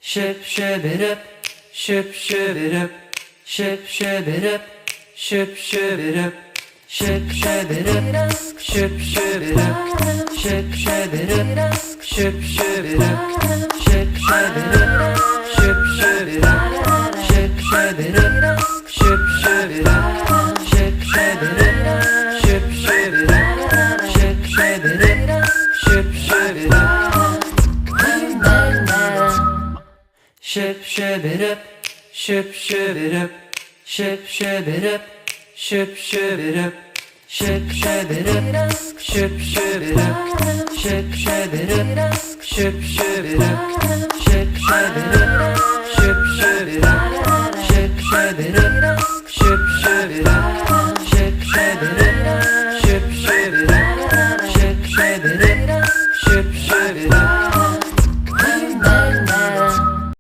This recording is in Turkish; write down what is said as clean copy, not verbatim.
Ship ship it up, ship ship it up, ship ship it up, ship ship it up, ship ship it up, ship ship it up, ship ship it up, ship ship it up, ship ship it up, ship ship it up, ship ship it up, ship ship it up, ship ship it up, ship ship it up, ship ship it up, ship ship it up. Ship ship it up, ship ship it up, ship ship it up, ship ship it up, ship ship it up, ship ship it up, ship ship it up, ship ship it up, ship ship it up, ship ship it up, ship ship it up.